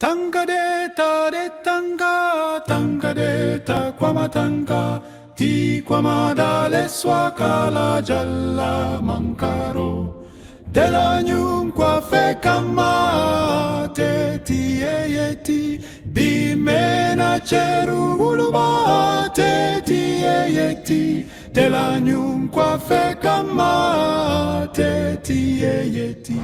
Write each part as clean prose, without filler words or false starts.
Tanga de tanga, tanga de ta kwamatanga, ti kwamada le swakala jalla mankaro. Dela nyunkwa fe kama te ti ti, bimena cheru uluba te ti ti. Dela nyunkwa fe kama te ti ti.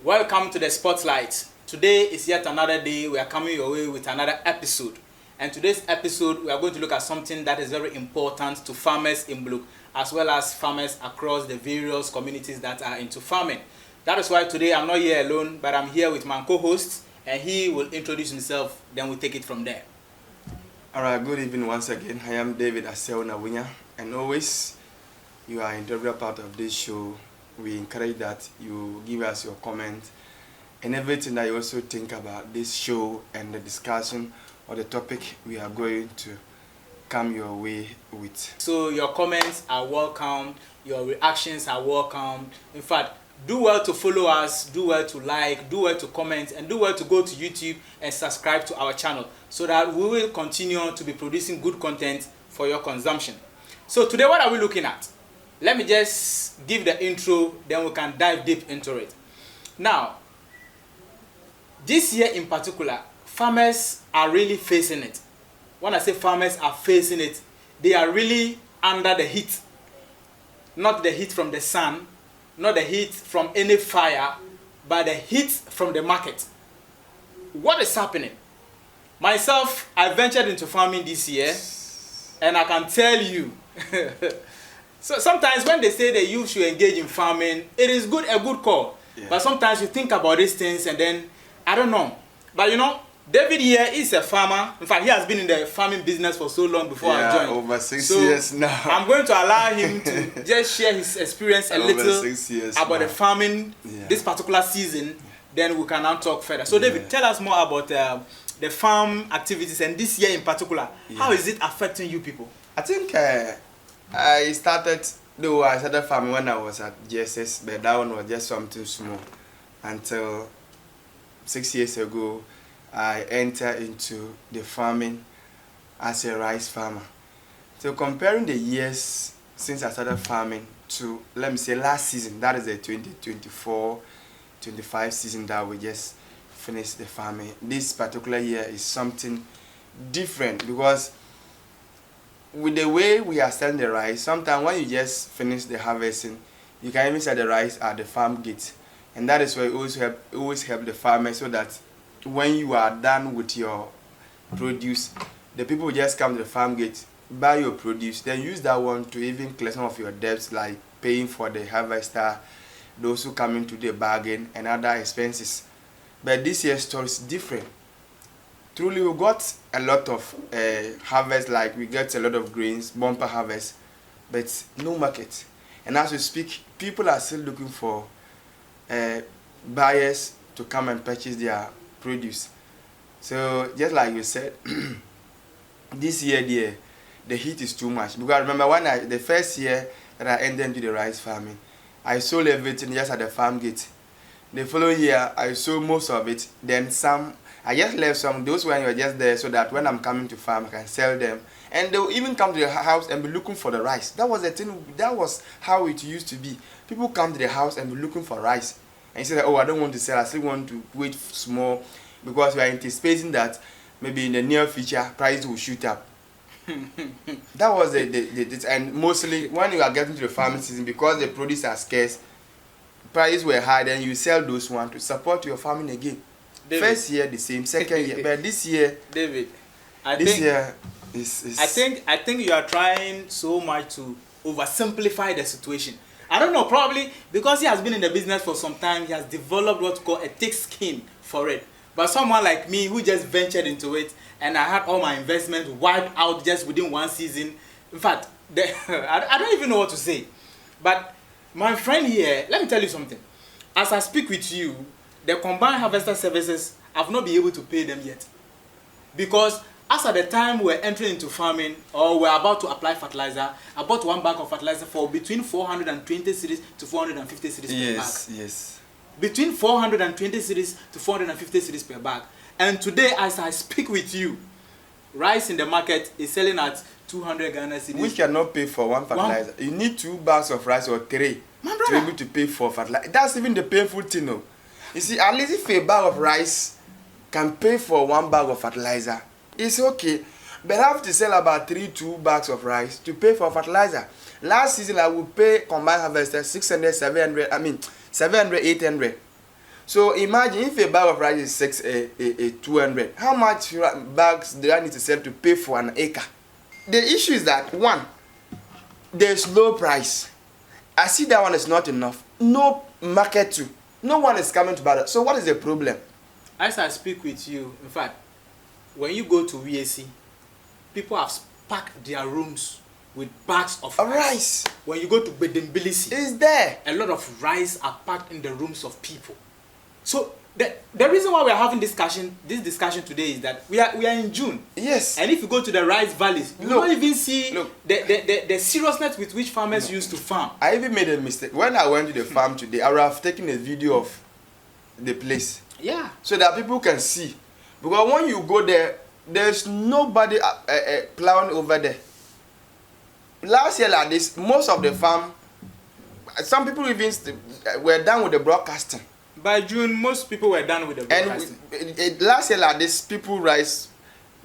Welcome to the Spotlight. Today is yet another day. We are coming your way with another episode. And today's episode, we are going to look at something that is very important to farmers in Buluk, as well as farmers across the various communities that are into farming. That is why today I'm not here alone, but I'm here with my co-host, and he will introduce himself, then we'll take it from there. Alright, good evening once again. I am David Asel Nawinya, and always you are an integral part of this show. We encourage that you give us your comment and everything that you also think about this show and the discussion or the topic we are going to come your way with. So your comments are welcome, your reactions are welcome. In fact, do well to follow us, do well to like, do well to comment, and do well to go to YouTube and subscribe to our channel so that we will continue to be producing good content for your consumption. So today, what are we looking at? Let me just give the intro, then we can dive deep into it. Now, this year in particular, farmers are really facing it. When I say farmers are facing it, they are really under the heat. Not the heat from the sun, not the heat from any fire, but the heat from the market. What is happening? Myself, I ventured into farming this year, and I can tell you, so sometimes when they say that you should engage in farming, it is a good call. Yeah. But sometimes you think about these things and then, I don't know. But you know, David here is a farmer. In fact, he has been in the farming business for so long before I joined. Over 6 years now. I'm going to allow him to just share his experience a little about the farming this particular season. Then we can now talk further. So David, tell us more about the farm activities and this year in particular. How is it affecting you people? I think I started farming when I was at GSS, but that one was just something small. Until 6 years ago, I entered into the farming as a rice farmer. So comparing the years since I started farming to, let me say, last season, that is the 2024-25 season that we just finished the farming. This particular year is something different because with the way we are selling the rice, sometimes when you just finish the harvesting, you can even sell the rice at the farm gate. And that is why we always help the farmers so that when you are done with your produce, the people will just come to the farm gate, buy your produce, then use that one to even clear some of your debts like paying for the harvester, those who come into the bargain and other expenses. But this year's store is different. Truly, we got a lot of harvest, like we get a lot of grains, bumper harvest, but no market. And as we speak, people are still looking for buyers to come and purchase their produce. So just like you said, this year the heat is too much. Because I remember when the first year that I entered into the rice farming, I sold everything just at the farm gate. The following year, I sold most of it. Then some, I just left some, those when you were just there so that when I'm coming to farm, I can sell them. And they will even come to the house and be looking for the rice. That was the thing, that was how it used to be. People come to the house and be looking for rice. And you say, oh, I don't want to sell, I still want to wait small because we are anticipating that maybe in the near future, price will shoot up. That was and mostly when you are getting to the farming season, because the produce are scarce, prices were high, then you sell those ones to support your farming again. David. First year the same, second year, but this year, David, I think you are trying so much to oversimplify the situation. I don't know, probably because he has been in the business for some time, he has developed what's called a thick skin for it. But someone like me who just ventured into it and I had all my investments wiped out just within one season. In fact, I don't even know what to say. But my friend here, let me tell you something. As I speak with you, the combined harvester services, I've not been able to pay them yet. Because as at the time we're entering into farming or we're about to apply fertilizer, I bought 1 bag of fertilizer for between 420 cedis to 450 cedis per bag. Yes. Between 420 cedis to 450 cedis per bag. And today, as I speak with you, rice in the market is selling at 200 Ghana cedis. We cannot pay for one fertilizer. You need 2 bags of rice or 3 to be able to pay for fertilizer. That's even the painful thing, though. You see, at least if a bag of rice can pay for 1 bag of fertilizer, it's okay. But I have to sell about 2 bags of rice to pay for fertilizer. Last season, I would pay combined harvester 600, 700, 700, 800. So imagine if a bag of rice is 200, how much bags do I need to sell to pay for an acre? The issue is that, one, there's low price. I see that one is not enough. No market too. No one is coming to buy that. So what is the problem? As I speak with you, in fact, when you go to VAC, people have packed their rooms with bags of rice. When you go to Bedembilisi, it's there. A lot of rice are packed in the rooms of people. So the reason why we are having this discussion today is that we are in June. Yes. And if you go to the rice valleys, you don't even see the seriousness with which farmers used to farm. I even made a mistake. When I went to the farm today, I would have taken a video of the place. Yeah. So that people can see. Because when you go there, there's nobody plowing over there. Last year like this, most of the farm, some people even were done with the broadcasting. By June, most people were done with the broadcasting. And last year like this, people rice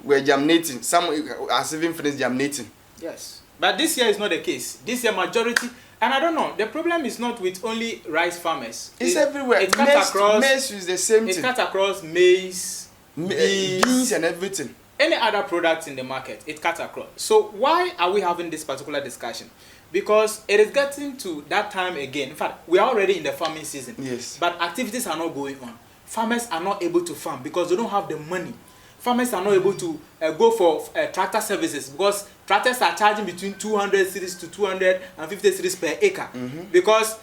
were germinating. Some has even finished germinating. Yes. But this year is not the case. This year majority, and I don't know, the problem is not with only rice farmers. It's everywhere. It cuts across. Maize is the same thing. It cuts across maize, beans and everything. Any other products in the market, it cuts across. So why are we having this particular discussion? Because it is getting to that time again. In fact, we are already in the farming season. Yes. But activities are not going on. Farmers are not able to farm because they don't have the money. Farmers are not able to go for tractor services because tractors are charging between 200 cedis to 250 cedis per acre. Because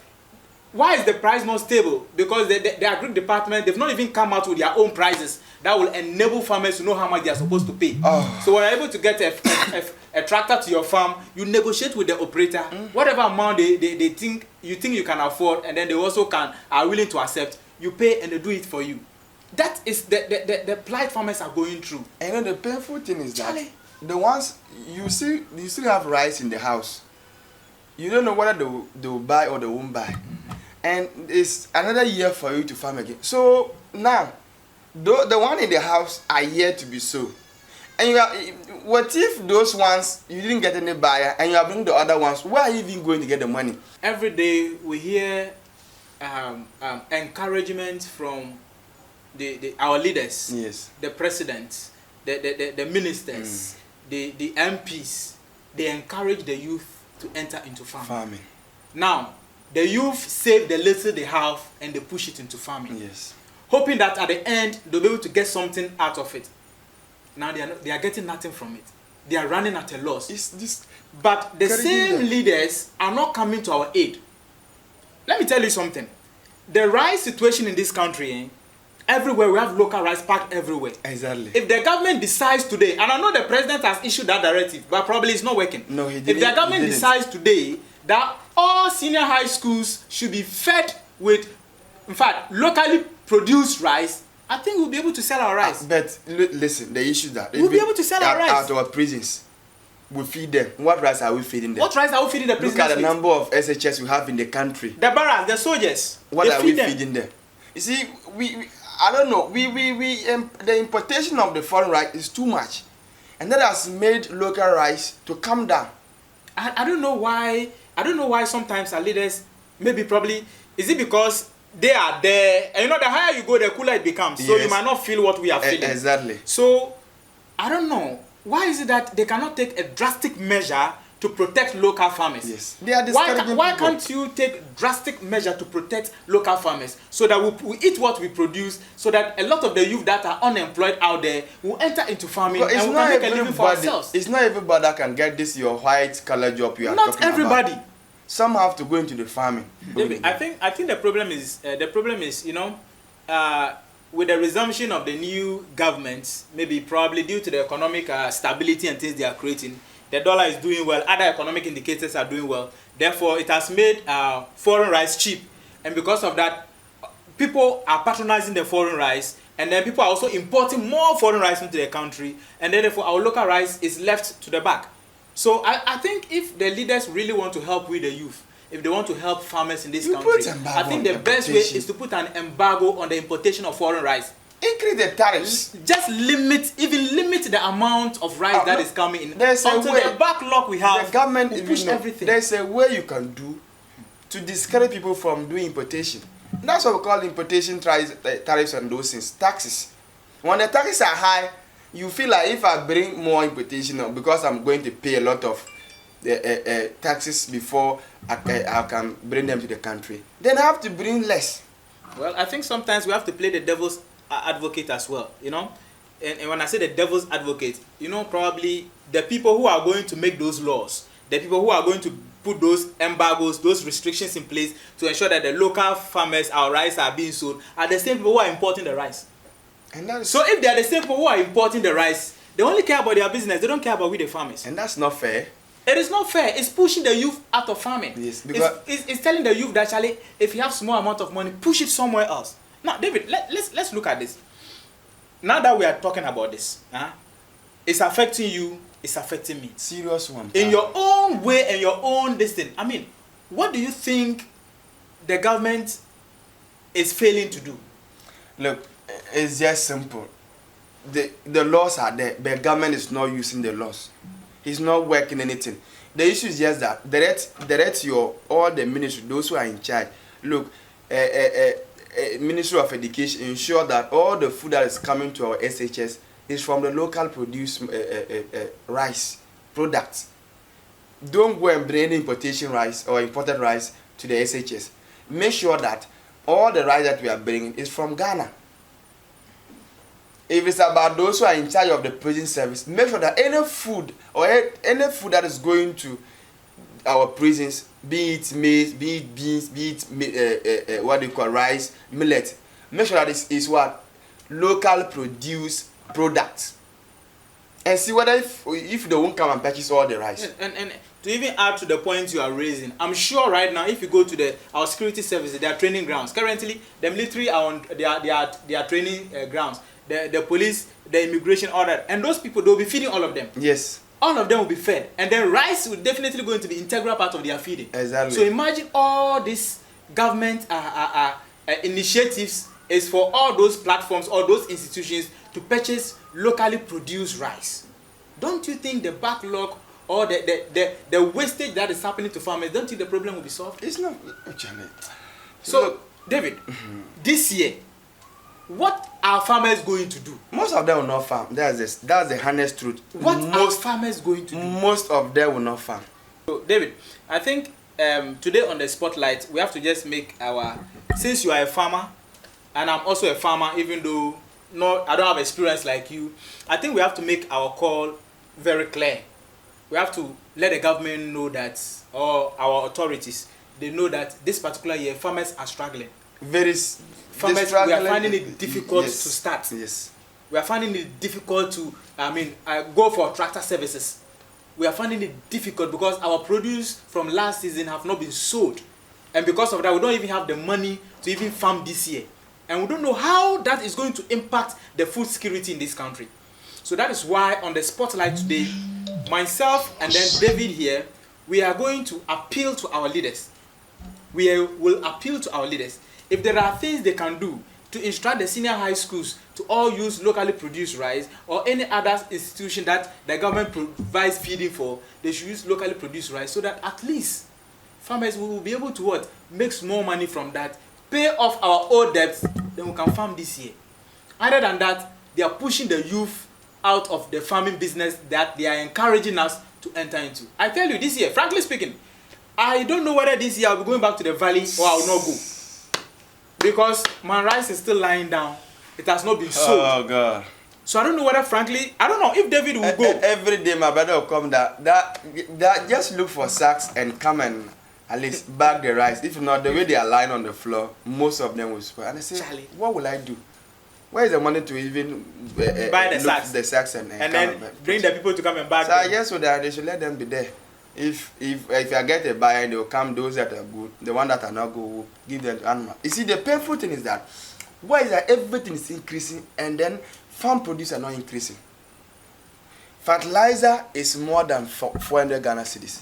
why is the price not stable? Because the agri department, they've not even come out with their own prices that will enable farmers to know how much they are supposed to pay. So when you're able to get a tractor to your farm, you negotiate with the operator, whatever amount they think you can afford, and then they also are willing to accept, you pay and they do it for you. That is the plight farmers are going through. And then the painful thing is that the ones you still have rice in the house. You don't know whether they will buy or they won't buy. And it's another year for you to farm again. So now, the one in the house are yet to be sold. And what if those ones you didn't get any buyer and you are bringing the other ones? Where are you even going to get the money? Every day we hear encouragement from our leaders, yes, the presidents, the ministers, the MPs. They encourage the youth to enter into farming. Now, the youth save the little they have and they push it into farming. Yes. Hoping that at the end they'll be able to get something out of it. Now they are getting nothing from it. They are running at a loss. But the same leaders are not coming to our aid. Let me tell you something. The rice situation in this country, everywhere we have local rice packed everywhere. Exactly. If the government decides today, and I know the president has issued that directive, but probably it's not working. No, he didn't. If the government decides today that all senior high schools should be fed with, in fact, locally produced rice, I think we'll be able to sell our rice. But listen, the issue that we'll be able to sell our rice. At our prisons, we feed them. What rice are we feeding them? What rice are we feeding the prisoners? Look at the number of SHS we have in the country. The barracks, the soldiers. What are we feeding them? You see, I don't know. The importation of the foreign rice is too much, and that has made local rice to come down. I don't know why. I don't know why sometimes our leaders, probably, is it because they are there, and the higher you go, the cooler it becomes. So you might not feel what we are feeling. Exactly. So I don't know. Why is it that they cannot take a drastic measure to protect local farmers? Yes. They are discouraging why can't you take drastic measure to protect local farmers so that we eat what we produce, so that a lot of the youth that are unemployed out there will enter into farming and we can make a living for ourselves? It's not everybody that can get this your white collar job you are talking about. Not everybody. Some have to go into the farming. I think the problem is with the resumption of the new government, maybe probably due to the economic stability and things they are creating, the dollar is doing well, other economic indicators are doing well. Therefore, it has made foreign rice cheap. And because of that, people are patronizing the foreign rice, and then people are also importing more foreign rice into the country, and then therefore our local rice is left to the back. So I think if the leaders really want to help with the youth, if they want to help farmers in this country, I think the best way is to put an embargo on the importation of foreign rice. Increase the tariffs. Just limit the amount of rice that is coming in. There's until the backlog we have, the government will push everything. There's a way you can do to discourage people from doing importation. That's what we call importation tariffs and those things, taxes. When the taxes are high, you feel like if I bring more importation, because I'm going to pay a lot of taxes before I can bring them to the country, then I have to bring less. Well, I think sometimes we have to play the devil's advocate as well, you know. And when I say the devil's advocate, you know, probably the people who are going to make those laws, the people who are going to put those embargoes, those restrictions in place to ensure that the local farmers, our rice are being sold, are the same people who are importing the rice. And so if they are the same people who are importing the rice, they only care about their business, they don't care about we the farmers. And that's not fair. It is not fair. It's pushing the youth out of farming. Yes, because it's telling the youth that actually, if you have small amount of money, push it somewhere else. Now, David, let's look at this. Now that we are talking about this, it's affecting you, it's affecting me. Serious one. In your own way and your own distance. I mean, what do you think the government is failing to do? Look, it's just simple. The laws are there, but the government is not using the laws. He's not working anything. The issue is just that direct all the ministry, those who are in charge. Look, Ministry of Education, ensure that all the food that is coming to our SHS is from the local produced rice products. Don't go and bring importation rice or imported rice to the SHS. Make sure that all the rice that we are bringing is from Ghana. If it's about those who are in charge of the prison service, make sure that any food or any food that is going to our prisons, be it maize, be it beans, be it what they call rice, millet, make sure that is what local produced products, and see whether if they won't come and purchase all the rice. Yes, and to even add to the point you are raising, I'm sure right now if you go to our security services, their training grounds, currently the military are on their training grounds. The police, the immigration, all that, and those people, they'll be feeding all of them. Yes. All of them will be fed, and then rice will definitely going to be integral part of their feeding. Exactly. So imagine all these government initiatives is for all those platforms, all those institutions to purchase locally produced rice. Don't you think the backlog or the wastage that is happening to farmers, don't you think the problem will be solved? It's not, Janet. So, look, David, this year, what are farmers going to do? Most of them will not farm. That's the honest truth. What are farmers going to do? Most of them will not farm. So, David, I think today on the spotlight, we have to just make since you are a farmer, and I'm also a farmer, even though I don't have experience like you, I think we have to make our call very clear. We have to let the government know that, or our authorities, they know that this particular year, farmers are struggling. Farmers, we are finding it difficult to start. Yes. We are finding it difficult to, go for tractor services. We are finding it difficult because our produce from last season have not been sold. And because of that, we don't even have the money to even farm this year. And we don't know how that is going to impact the food security in this country. So that is why on the spotlight today, myself and then David here, we are going to appeal to our leaders. We will appeal to our leaders. If there are things they can do to instruct the senior high schools to all use locally produced rice, or any other institution that the government provides feeding for, they should use locally produced rice so that at least farmers will be able to make more money from that, pay off our old debts, then we can farm this year. Other than that, they are pushing the youth out of the farming business that they are encouraging us to enter into. I tell you, this year, frankly speaking, I don't know whether this year I'll be going back to the valley or I will not go. Because my rice is still lying down. It has not been sold. Oh, God. So I don't know whether, frankly, I don't know if David will go. Every day my brother will come that just look for sacks and come and at least bag the rice. If not, the way they are lying on the floor, most of them will spoil. And I say, Charlie, what will I do? Where is the money to even buy the sacks and then bring the people to come and bag so them? I guess so that they should let them be there. If I get a buyer, they will come. Those that are good, the one that are not good, will give them to animal. You see, the painful thing is that why is that everything is increasing and then farm produce are not increasing. Fertilizer is more than 400 Ghana cedis.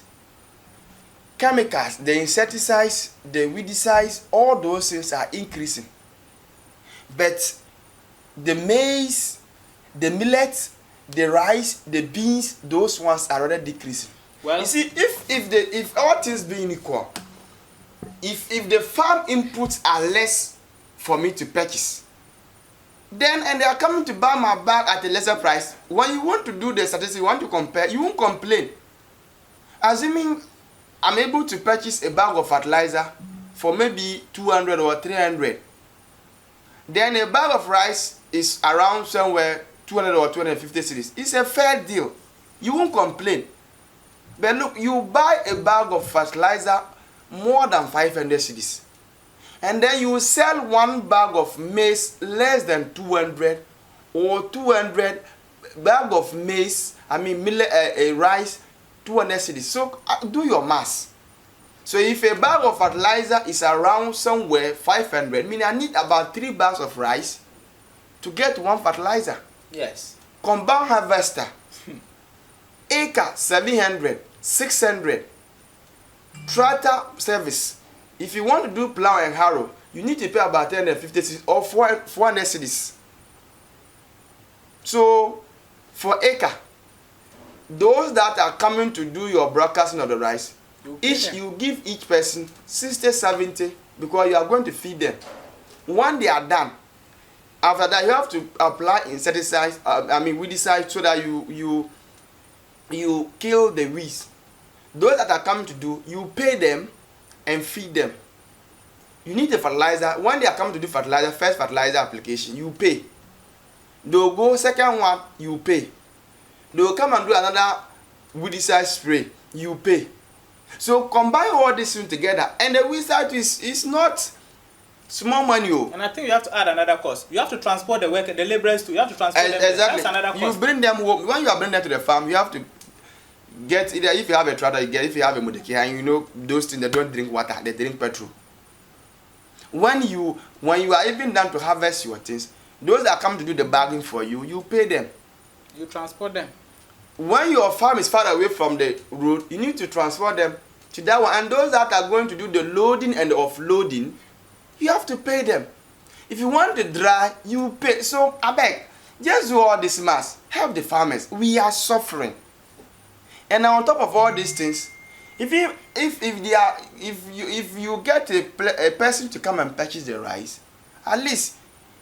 Chemicals, the insecticides, the weedicides, all those things are increasing. But the maize, the millet, the rice, the beans, those ones are already decreasing. Well, you see, if all things being equal, if the farm inputs are less for me to purchase, then and they are coming to buy my bag at a lesser price, when you want to do the statistics, you want to compare, you won't complain. Assuming I'm able to purchase a bag of fertilizer for maybe 200 or 300, then a bag of rice is around somewhere 200 or 250 cedis. It's a fair deal. You won't complain. But look, you buy a bag of fertilizer more than 500 cedis, and then you sell one bag of maize less than 200, or 200 bag of maize, millet, rice, 200 cedis. So do your math. So if a bag of fertilizer is around somewhere 500, meaning I need about 3 bags of rice to get one fertilizer. Yes. Combine harvester, acre 700, 600. Tractor service. If you want to do plow and harrow, you need to pay about 350 cedis or 400 cedis. So for acre, those that are coming to do your broadcasting of the rice, you give each person 60, 70, because you are going to feed them. When they are done, after that you have to apply insecticides, weedicides, so that you kill the weeds. Those that are coming to do, you pay them and feed them. You need the fertilizer. When they are coming to do fertilizer, first fertilizer application, you pay. They'll go second one, you pay. They'll come and do another weedicide spray, you pay. So combine all this thing together, and the weedicide is not small money. And I think you have to add another cost. You have to transport the worker, the laborers too. You have to transport them. Exactly. That's another cost. You bring them home. When you are bringing them to the farm, you have to get either, if you have a tractor, you get, if you have a motorcade, and you know those things, they don't drink water, they drink petrol. When you are even done to harvest your things, those that come to do the bagging for you, you pay them. You transport them. When your farm is far away from the road, you need to transport them to that one. And those that are going to do the loading and the offloading, you have to pay them. If you want to dry, you pay. So I beg, just do all this mass. Help the farmers. We are suffering. And on top of all these things, if you get a person to come and purchase the rice, at least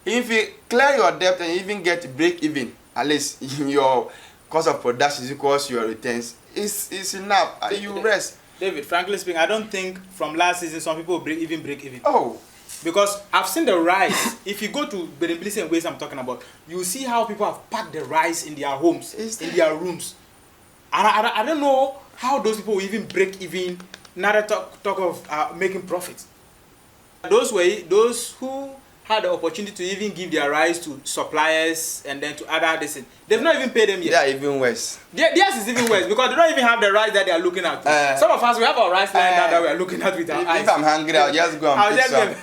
if you clear your debt and even get break even, at least your cost of production equals your returns, is enough. You rest. David, frankly speaking, I don't think from last season some people break even. Oh. Because I've seen the rice. If you go to Bedembilisi and ways I'm talking about, you see how people have packed the rice in their homes, in their rooms. And I don't know how those people will even break even, not talk of making profits. Those who had the opportunity to even give their rice to suppliers and then to other this, they've not even paid them yet. They are even worse. Theirs is even worse because they don't even have the rice that they are looking at. Some of us, we have our rice line that we are looking at with our eyes. If I'm hungry, I'll just go and pick some.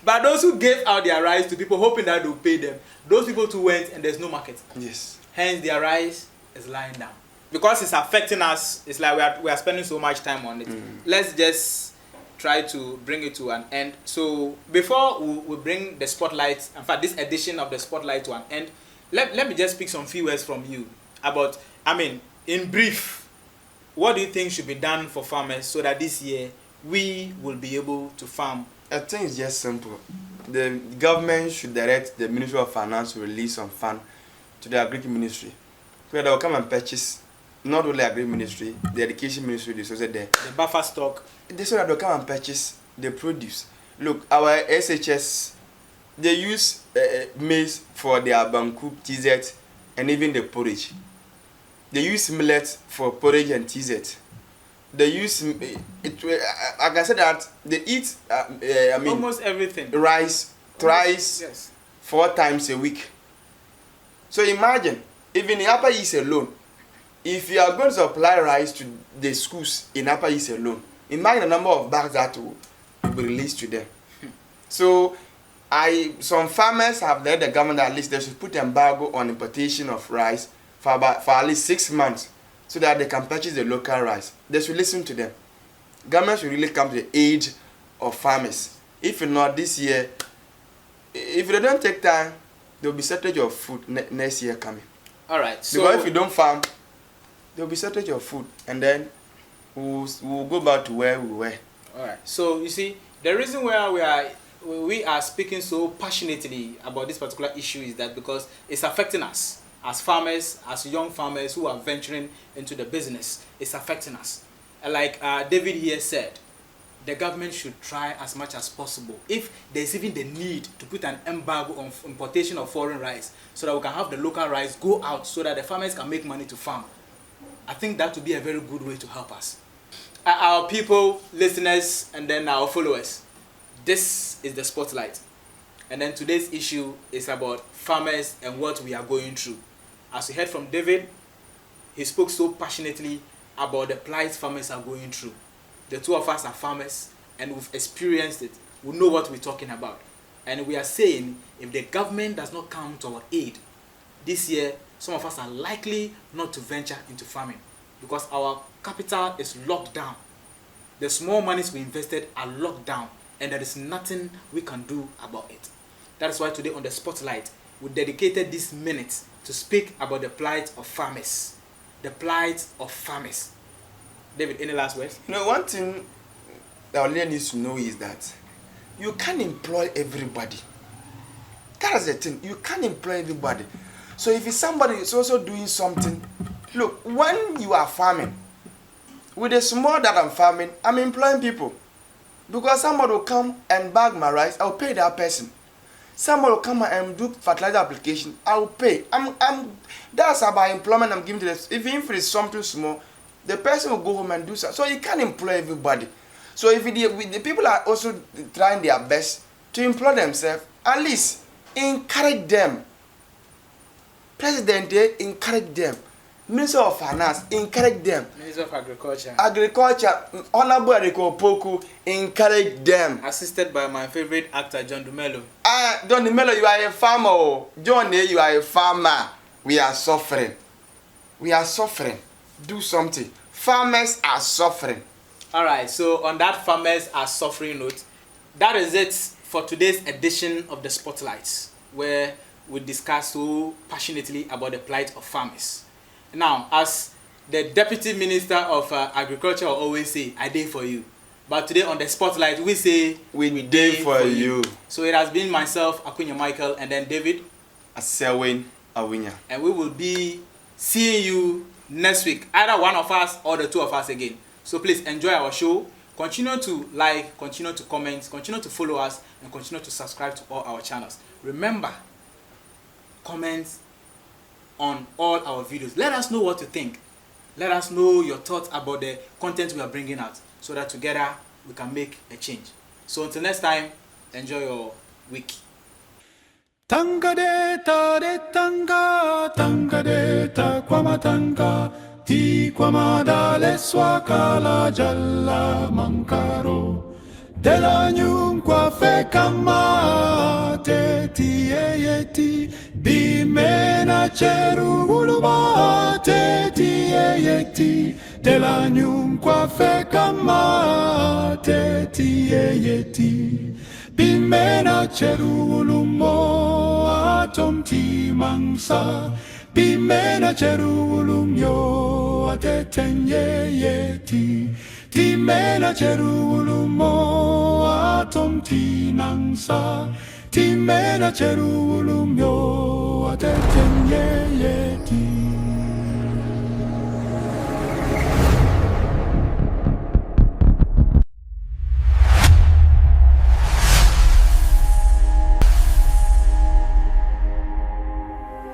But those who gave out their rice to people hoping that they'll pay them, those people too went and there's no market. Yes. Hence their rice is lying down. Because it's affecting us, it's like we are spending so much time on it. Let's just try to bring it to an end. So before we bring the spotlight, in fact this edition of the spotlight to an end, let me just pick some few words from you about, in brief, what do you think should be done for farmers so that this year we will be able to farm? I think it's just simple. The government should direct the Ministry of Finance to release some fund to the Agri Ministry, where they will come and purchase not only Agri Ministry, the Education Ministry, the buffer stock. They so that they come and purchase the produce. Look, our SHS, they use maize for their banku, TZ, and even the porridge. They use millet for porridge and TZ. They use like I said that they eat. Almost everything. Rice, yes. 4 times a week. So imagine, even in Upper East alone, if you are going to supply rice to the schools in Upper East alone, imagine the number of bags that will be released to them. So some farmers have led the government at least they should put embargo on importation of rice for at least 6 months so that they can purchase the local rice. They should listen to them. Government should really come to the aid of farmers. If not this year, if they don't take time, there will be shortage of food next year coming. All right. So because if you don't farm, there will be shortage of food, and then we'll go back to where we were. All right. So you see, the reason why we are speaking so passionately about this particular issue is that because it's affecting us as farmers, as young farmers who are venturing into the business. It's affecting us. And like David here said, the government should try as much as possible, if there's even the need, to put an embargo on importation of foreign rice so that we can have the local rice go out so that the farmers can make money to farm. I think that would be a very good way to help us. Our people, listeners, and then our followers, this is the spotlight. And then today's issue is about farmers and what we are going through. As we heard from David, he spoke so passionately about the plight farmers are going through. The two of us are farmers and we've experienced it. We know what we're talking about. And we are saying if the government does not come to our aid this year, some of us are likely not to venture into farming because our capital is locked down. The small monies we invested are locked down and there is nothing we can do about it. That is why today on the Spotlight, we dedicated this minute to speak about the plight of farmers. The plight of farmers. David, any last words? You know, one thing that our leader needs to know is that you can't employ everybody. That is the thing. You can't employ everybody. So if somebody is also doing something, look, when you are farming, with the small that I'm farming, I'm employing people. Because somebody will come and bag my rice, I'll pay that person. Somebody will come and do fertilizer application, I'll pay. That's about employment I'm giving to this. Even if it's something small, the person will go home and do something. So you can't employ everybody. So if the people are also trying their best to employ themselves, at least encourage them. President, encourage them. Minister of Finance, encourage them. Minister of Agriculture. Honorable Eriko Opoku, encourage them. Assisted by my favorite actor, John Dumelo. John Dumelo, you are a farmer. John, you are a farmer. We are suffering. We are suffering. Do something. Farmers are suffering. All right, so on that farmers are suffering note, that is it for today's edition of the Spotlights, where we discuss so passionately about the plight of farmers. Now, as the Deputy Minister of Agriculture will always say, I dey for you. But today on the Spotlight, we say, we dey for you. So it has been myself, Akunya Michael, and then David. Aselwin Awinya. And we will be seeing you next week. Either one of us or the two of us again. So please enjoy our show. Continue to like, continue to comment, continue to follow us, and continue to subscribe to all our channels. Remember, comment on all our videos. Let us know what you think. Let us know your thoughts about the content we are bringing out so that together we can make a change. So until next time, enjoy your week. Tanga de ta de tanga, tanga de ta kwamatanga, ti kwamada le swakala jalla mankaro. Della nyunkwa fe kama te ti eyeti, bimena cheru uluma te ti eyeti. Della nyunkwa fe kama te ti eyeti, bimena cheru ulumo atom ti mangsa, bimena cheru ulumyo atetenye yeti. Timena cherulumo atom tinangsa, timena cherulumyo atetenye yeti.